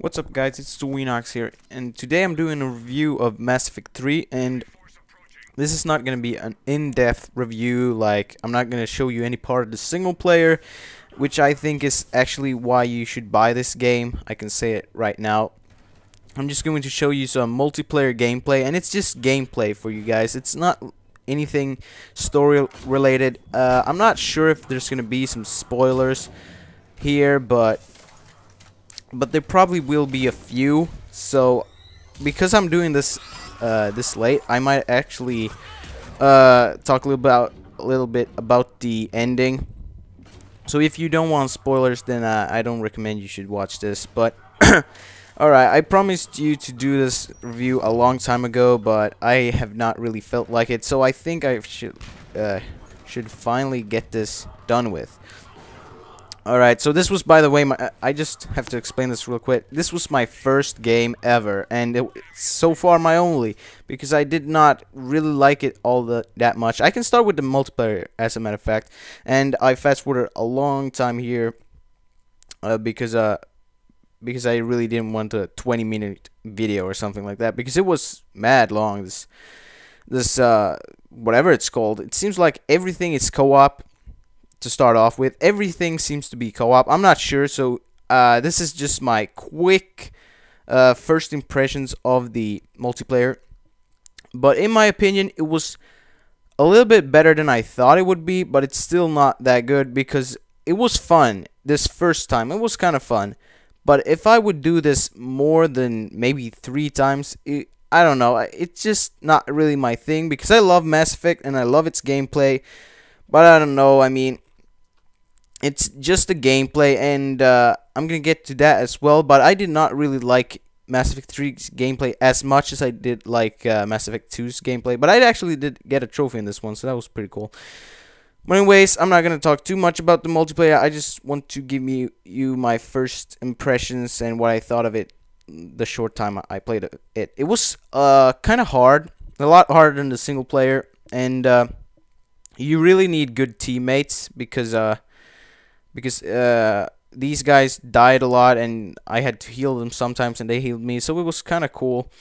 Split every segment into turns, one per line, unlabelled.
What's up guys, it's Torvinox here, and today I'm doing a review of Mass Effect 3, and this is not going to be an in-depth review. Like, I'm not going to show you any part of the single player, which I think is actually why you should buy this game. I can say it right now. I'm just going to show you some multiplayer gameplay, and it's just gameplay for you guys. It's not anything story related. I'm not sure if there's going to be some spoilers here, but there probably will be a few. So because I'm doing this this late, I might actually talk a little bit about the ending. So if you don't want spoilers, then I don't recommend you should watch this. But alright, I promised you to do this review a long time ago, but I have not really felt like it. So I think I should finally get this done with. Alright, so this was, by the way, I just have to explain this real quick. This was my first game ever, and it's so far my only, because I did not really like it that much. I can start with the multiplayer, as a matter of fact, and I fast-forwarded a long time here, because I really didn't want a 20-minute video or something like that, because it was mad long, this whatever it's called. It seems like everything is co-op. To start off with, everything seems to be co-op. I'm not sure, so this is just my quick first impressions of the multiplayer. But in my opinion, it was a little bit better than I thought it would be, but it's still not that good because it was fun this first time. It was kind of fun. But if I would do this more than maybe 3 times, I don't know. It's just not really my thing, because I love Mass Effect and I love its gameplay. But I don't know, I mean, it's just the gameplay, and I'm gonna get to that as well. But I did not really like Mass Effect 3's gameplay as much as I did like Mass Effect 2's gameplay. But I actually did get a trophy in this one, so that was pretty cool. But anyways, I'm not gonna talk too much about the multiplayer. I just want to give you my first impressions and what I thought of it the short time I played it. It was kind of hard, a lot harder than the single player, and you really need good teammates because these guys died a lot, and I had to heal them sometimes, and they healed me, so it was kind of cool.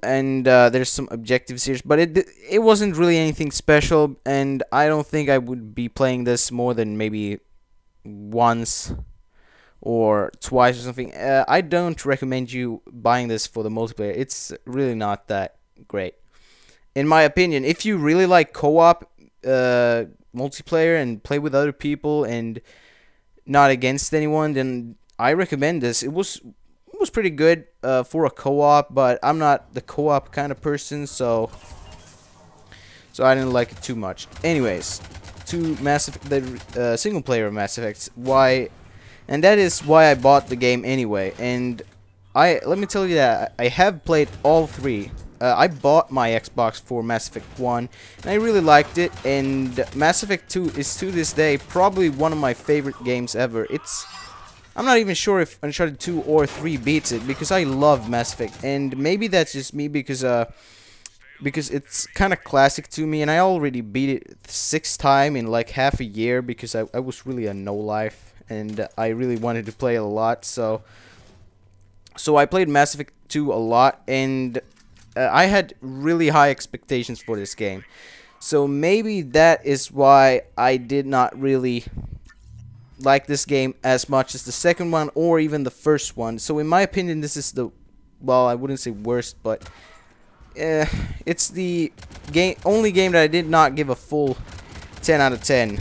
And there's some objectives here, but it wasn't really anything special, and I don't think I would be playing this more than maybe once or twice or something. I don't recommend you buying this for the multiplayer. It's really not that great, in my opinion. If you really like co-op multiplayer and play with other people and not against anyone, then I recommend this. It was pretty good for a co-op, but I'm not the co-op kind of person, so I didn't like it too much. Anyways, to Mass Effect, the single player of Mass Effect, and that is why I bought the game anyway. And let me tell you that I have played all 3. I bought my Xbox for Mass Effect 1, and I really liked it, and Mass Effect 2 is to this day probably one of my favorite games ever. I'm not even sure if Uncharted 2 or 3 beats it, because I love Mass Effect, and maybe that's just me because it's kind of classic to me, and I already beat it 6th time in like half a year, because I was really a no-life, and I really wanted to play it a lot, so I played Mass Effect 2 a lot, and I had really high expectations for this game. So maybe that is why I did not really like this game as much as the second one or even the first one. So in my opinion, this is the, well, I wouldn't say worst, but it's the only game that I did not give a full 10 out of 10.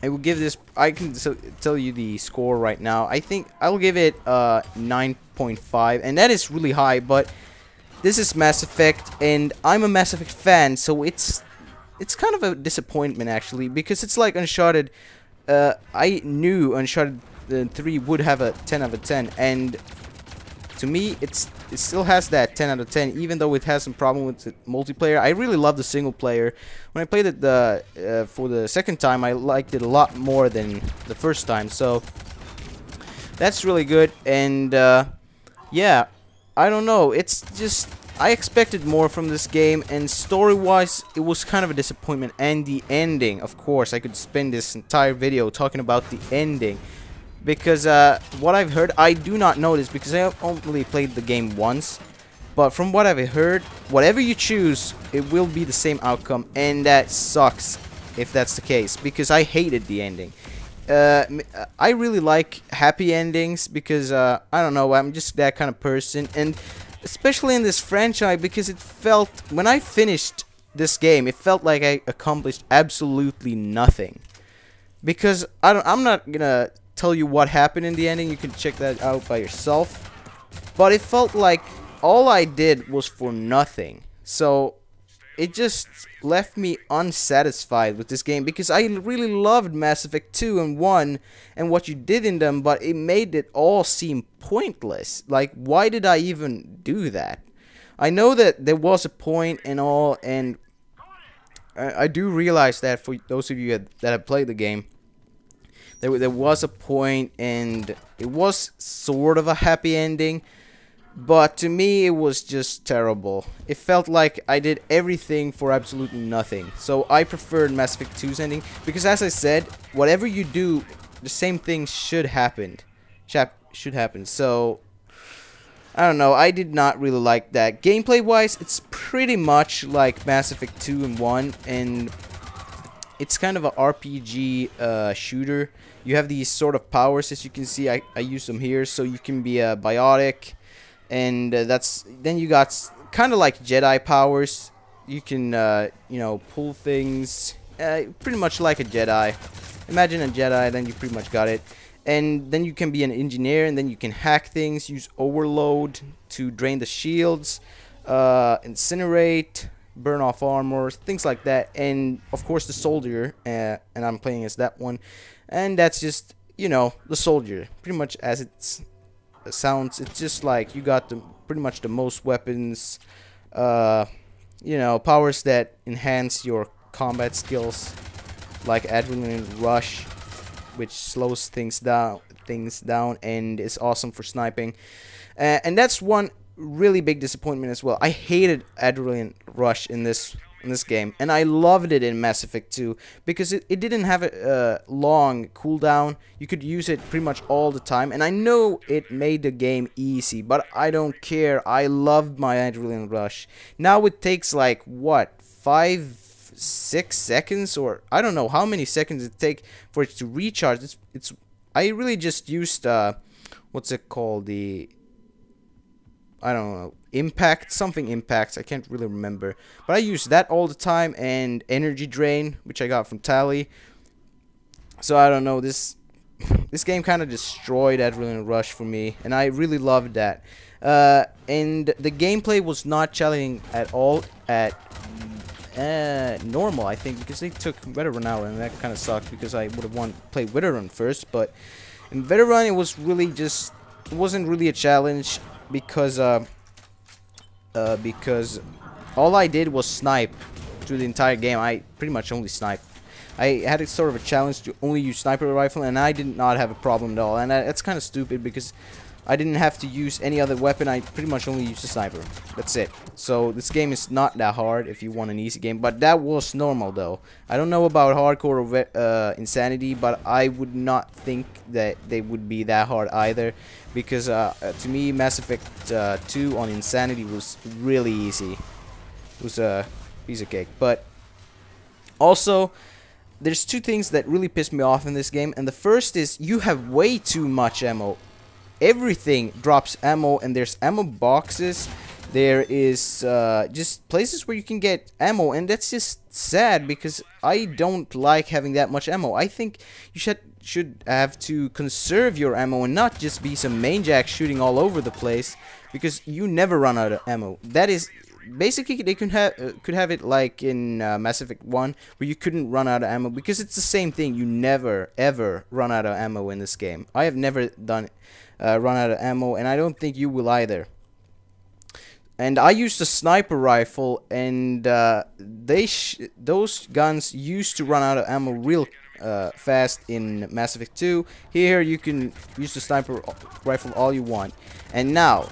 I will give this, I can tell you the score right now. I think I'll give it 9.5, and that is really high, but this is Mass Effect, and I'm a Mass Effect fan, so it's kind of a disappointment actually, because it's like Uncharted. I knew Uncharted 3 would have a 10 out of 10, and to me it still has that 10 out of 10, even though it has some problem with the multiplayer. I really love the single player. When I played it for the second time, I liked it a lot more than the first time, so that's really good. And yeah, I don't know, it's just, I expected more from this game, and story-wise, it was kind of a disappointment. And the ending, of course, I could spend this entire video talking about the ending, because what I've heard, I do not know this because I have only played the game once, but from what I've heard, whatever you choose, it will be the same outcome, and that sucks if that's the case, because I hated the ending. I really like happy endings because I don't know, I'm just that kind of person, and especially in this franchise, because it felt, when I finished this game, it felt like I accomplished absolutely nothing. Because I'm not gonna tell you what happened in the ending, you can check that out by yourself, but it felt like all I did was for nothing. So it just left me unsatisfied with this game, because I really loved Mass Effect 2 and 1 and what you did in them, but it made it all seem pointless. Like, why did I even do that? I know that there was a point and all, and I do realize that for those of you that have played the game, there was a point, and it was sort of a happy ending, but to me it was just terrible. It felt like I did everything for absolutely nothing. So I preferred Mass Effect 2's ending, because as I said, whatever you do, the same thing should happen. So I don't know, I did not really like that. Gameplay wise, it's pretty much like Mass Effect 2 and 1, and it's kind of a RPG shooter. You have these sort of powers, as you can see. I use them here, so you can be a biotic, and then you got kind of like Jedi powers. You can you know, pull things, pretty much like a Jedi. Imagine a Jedi, then you pretty much got it. And then you can be an engineer, and then you can hack things, use overload to drain the shields, incinerate, burn off armor, things like that. And of course the soldier, and I'm playing as that one, and that's just, you know, the soldier, pretty much as it sounds. It's just like you got pretty much the most weapons, you know, powers that enhance your combat skills, like adrenaline rush, which slows things down and is awesome for sniping. And that's one really big disappointment as well. I hated adrenaline rush in this game, and I loved it in Mass Effect 2 because it didn't have a long cooldown. You could use it pretty much all the time, and I know it made the game easy, but I don't care. I loved my adrenaline rush. Now it takes like what, 5-6 seconds, or I don't know how many seconds it take for it to recharge. I really just used what's it called, I don't know, something impacts, I can't really remember, but I use that all the time, and energy drain, which I got from Tally. So I don't know, this game kind of destroyed Adrenaline Rush for me, and I really loved that. And the gameplay was not challenging at all at normal, I think, because they took Veteran out, and that kind of sucked because I would have wanted to play Veteran first. But in Veteran, it was really just, it wasn't really a challenge, because all I did was snipe through the entire game. I pretty much only sniped. I had a sort of a challenge to only use sniper rifle, and I did not have a problem at all. And that's kind of stupid because I didn't have to use any other weapon. I pretty much only used a sniper. That's it. So this game is not that hard if you want an easy game, but that was normal though. I don't know about hardcore or insanity, but I would not think that they would be that hard either, because to me Mass Effect 2 on insanity was really easy. It was a piece of cake. But also, there's two things that really pissed me off in this game, and the first is you have way too much ammo. Everything drops ammo, and there's ammo boxes. There is just places where you can get ammo, and that's just sad because I don't like having that much ammo. I think you should have to conserve your ammo and not just be some maniac shooting all over the place, because you never run out of ammo. That is basically, they could have it like in Mass Effect 1, where you couldn't run out of ammo, because it's the same thing. You never ever run out of ammo in this game. I have never run out of ammo, and I don't think you will either. And I used a sniper rifle, and those guns used to run out of ammo real fast in Mass Effect 2. Here you can use the sniper rifle all you want. And now,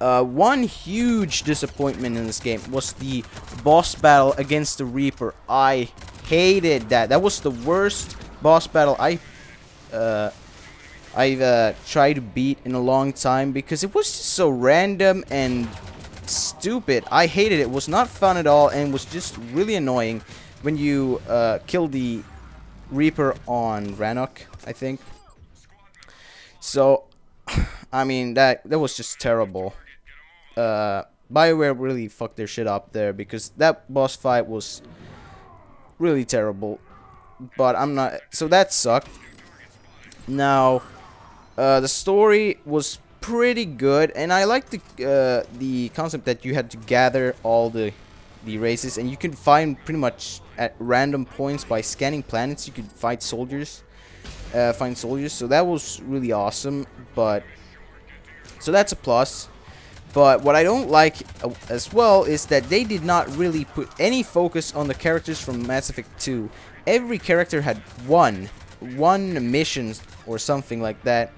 one huge disappointment in this game was the boss battle against the Reaper. I hated that. That was the worst boss battle I've tried to beat in a long time because it was just so random and stupid. I hated it. It was not fun at all and was just really annoying when you kill the Reaper on Rannoch, I think. So, I mean, that was just terrible. BioWare really fucked their shit up there because that boss fight was really terrible. But I'm not... So that sucked. Now, the story was pretty good, and I liked the concept that you had to gather all the races, and you could find pretty much at random points by scanning planets. You could find soldiers, so that was really awesome. But so that's a plus. But what I don't like as well is that they did not really put any focus on the characters from Mass Effect 2. Every character had one mission or something like that.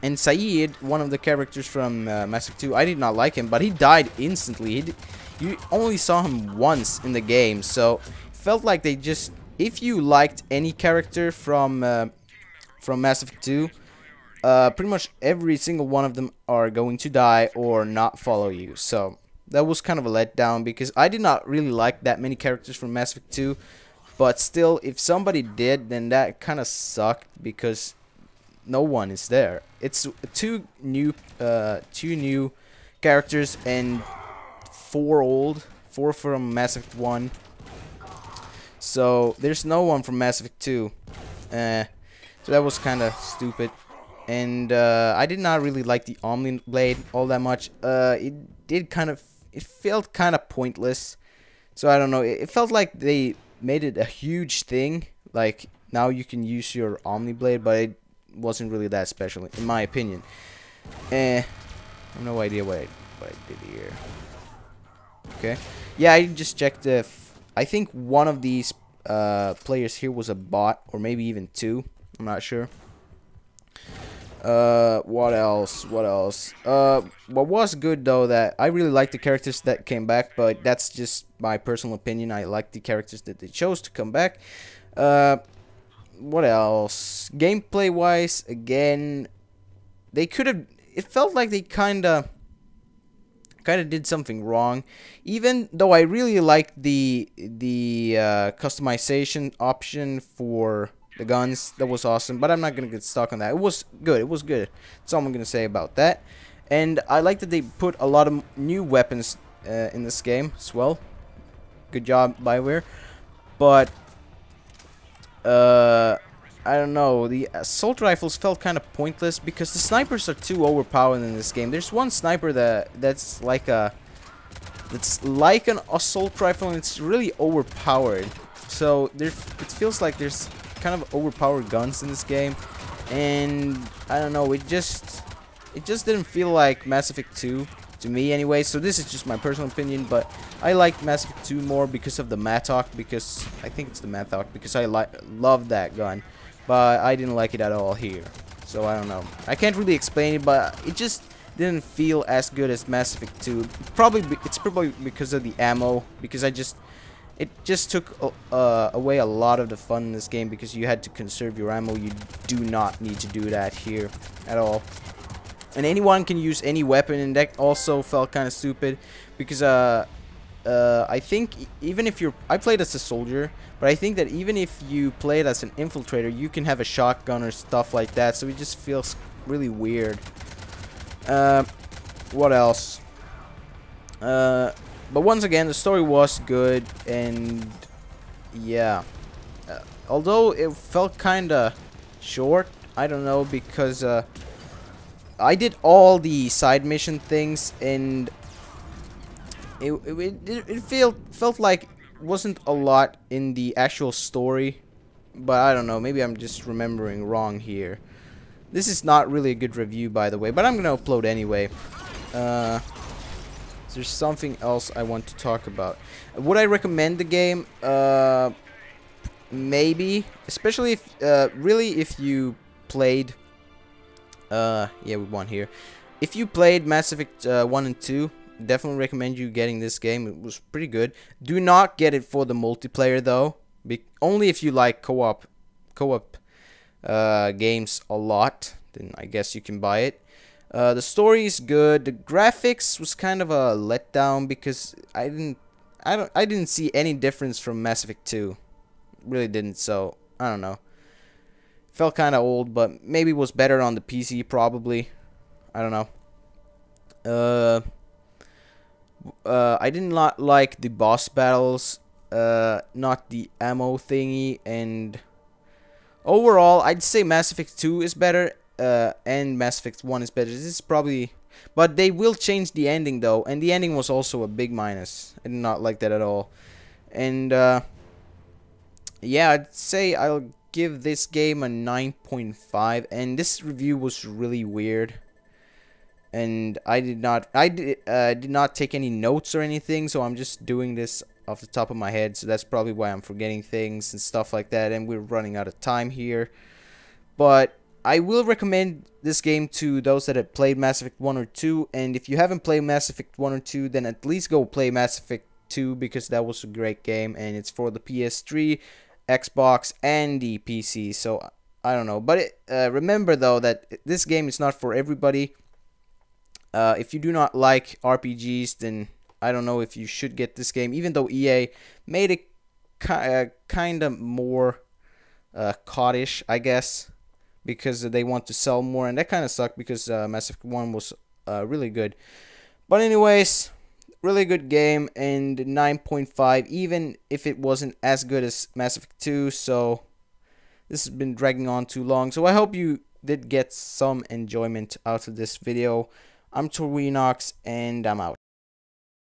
And Saeed, one of the characters from Mass Effect 2, I did not like him, but he died instantly. You only saw him once in the game, so it felt like they just... If you liked any character from Mass Effect 2, pretty much every single one of them are going to die or not follow you. So that was kind of a letdown because I did not really like that many characters from Mass Effect 2. But still, if somebody did, then that kind of sucked because no one is there. It's two new characters and 4 old, 4 from Mass Effect 1. So there's no one from Mass Effect 2. So that was kind of stupid. And I did not really like the Omni Blade all that much. It felt kind of pointless. So I don't know. It felt like they made it a huge thing. Like now you can use your Omni Blade, but it wasn't really that special in my opinion. I have no idea what I did here. Okay. Yeah, I just checked if I think one of these players here was a bot, or maybe even 2. I'm not sure. What else? What was good though, that I really liked the characters that came back, but that's just my personal opinion. I like the characters that they chose to come back. What else? Gameplay wise, again, they could have... It felt like they kinda did something wrong. Even though I really liked the customization option for the guns, that was awesome, but I'm not gonna get stuck on that. It was good. That's all I'm gonna say about that. And I like that they put a lot of new weapons in this game as well. Good job, BioWare. But I don't know, the assault rifles felt kind of pointless because the snipers are too overpowered in this game. There's one sniper that's like an assault rifle, and it's really overpowered. So it feels like there's kind of overpowered guns in this game, and I don't know, it just didn't feel like Mass Effect 2 to me anyway. So this is just my personal opinion, but I liked Mass Effect 2 more because of the Mattock, because I think it's the Mattock, because I love that gun, but I didn't like it at all here. So I don't know, I can't really explain it, but it just didn't feel as good as Mass Effect 2. It's probably because of the ammo, because it just took away a lot of the fun in this game because you had to conserve your ammo. You do not need to do that here at all. And anyone can use any weapon, and that also felt kind of stupid because I think even if I played as a soldier, but I think that even if you played as an infiltrator, you can have a shotgun or stuff like that. So it just feels really weird. What else? But once again, the story was good, and yeah. Although it felt kinda short, I don't know, because I did all the side mission things, and it felt like it wasn't a lot in the actual story. But I don't know, maybe I'm just remembering wrong here. This is not really a good review, by the way, but I'm gonna upload anyway. There's something else I want to talk about. Would I recommend the game? Maybe, especially if really if you played yeah, we won here. If you played Mass Effect 1 and 2, definitely recommend you getting this game. It was pretty good. Do not get it for the multiplayer though. Only if you like co-op games a lot, then I guess you can buy it. The story is good. The graphics was kind of a letdown because I didn't see any difference from Mass Effect 2. Really didn't. So I don't know. Felt kind of old, but maybe was better on the PC probably. I don't know. I did not like the boss battles. Not the ammo thingy, and overall, I'd say Mass Effect 2 is better. And Mass Effect 1 is better. This is probably, but they will change the ending though, and the ending was also a big minus. I did not like that at all. And yeah, I'd say I'll give this game a 9.5. And this review was really weird. And I did not take any notes or anything, so I'm just doing this off the top of my head. So that's probably why I'm forgetting things and stuff like that. And we're running out of time here, but I will recommend this game to those that have played Mass Effect 1 or 2. And if you haven't played Mass Effect 1 or 2, then at least go play Mass Effect 2, because that was a great game. And it's for the PS3, Xbox, and the PC. So, I don't know. But remember, though, that this game is not for everybody. If you do not like RPGs, then I don't know if you should get this game. Even though EA made it kind of more coddish, I guess, because they want to sell more, and that kind of sucked because Mass Effect 1 was really good. But anyways, really good game, and 9.5, even if it wasn't as good as Mass Effect 2. So this has been dragging on too long. So I hope you did get some enjoyment out of this video. I'm Torvinox, and I'm out.